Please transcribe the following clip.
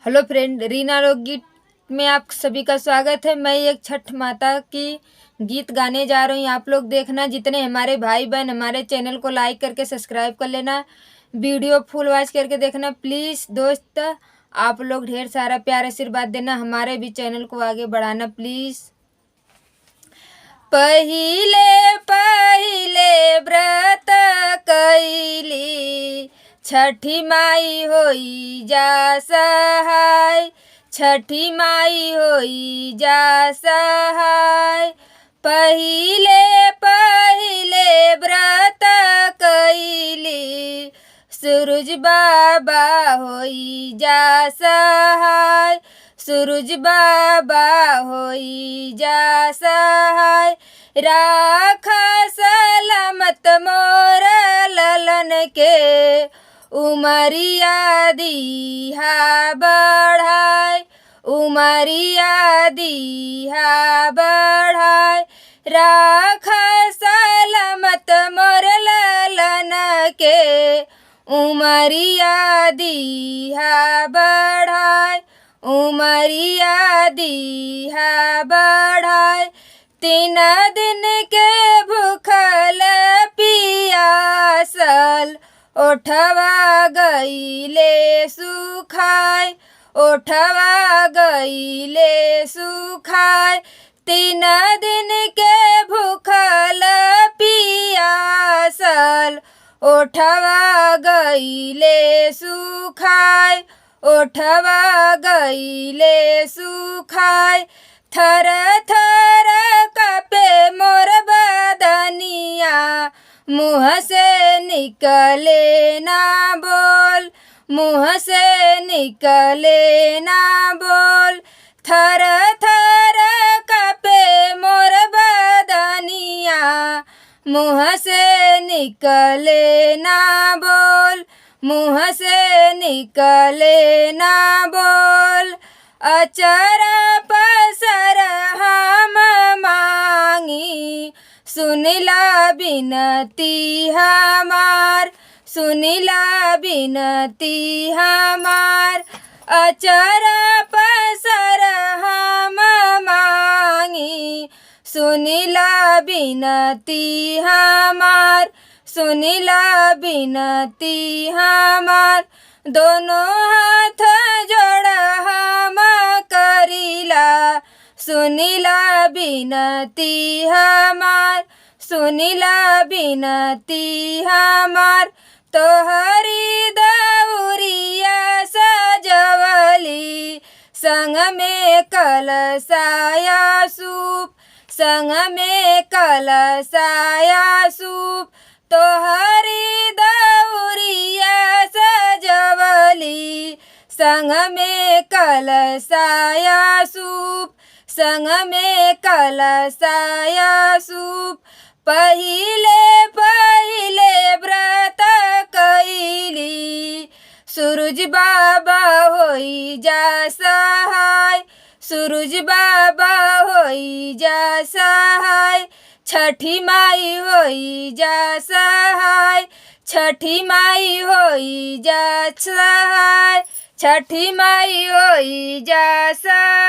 Hello friend, Reena लोकगीत में आप सभी का स्वागत है। मैं एक छठ माता की गीत गाने जा रही हूँ। आप लोग देखना, जितने हमारे भाई बहन हमारे चैनल को लाइक करके सब्सक्राइब कर लेना, वीडियो फुल वॉच करके देखना प्लीज़। दोस्त, आप लोग ढेर सारा प्यार आशीर्वाद देना, हमारे भी चैनल को आगे बढ़ाना प्लीज़। पहिले पहिले व्रत कैली, छठी माई होई जा सहाय, छठी माई होई जा सहाय। पहिले पहिले व्रत कैली, सूरज बाबा होई जा सहाय, सूरज बाबा होई जा सहाय। राखा सलामत मोर ललन के, उमरिया दीहा बढ़ाय, उमरिया दीहा बढ़ाय। राखा सलामत मोर ललन के, उमरिया दीहा बढ़ाय, उमरिया दीहा बढ़ाय। 3 दिन के भूखल पियासल, ओठवा गईले सुखाय, ओठवा गईले सुखाय। 3 दिन के भूखल पियासल, ओठवा गईले सुखाय, ओठवा गईले सुखाय। थर थर कापे मोर बदनिया, मुँह से निकले ना बोल, मुँह से निकले ना बोल। थर थर कापे मोर बदनिया, मुँह से निकले ना बोल, मुँह से निकले ना बोल। अचरा पसर हम मांगी, सुनिला बिनती हमार, सुनिला बिनती हमार। अचरा पसर हम मांगी, सुनिला बिनती हमार, सुनिला बिनती हमार। दोनों हाथ जोड़ हम करीला, सुनिला बिनती हमार, सुनिला बिनती हमार। तोहरी दौरिया सजवली, संग में कलशाया सूप, संग में कलशाया सूप। तोहरी दौरिया सजवली, संग में कलशाया सूप, संग में कलशाया सूप। पहिले पहिले व्रत कैली, सूरज बाबा होई जा सहाय, सूरज बाबा होई जा सहाय। छठी माई होई जा सहाय, छठी माई होई जा सहाय, छठी माई होई जा सहाय।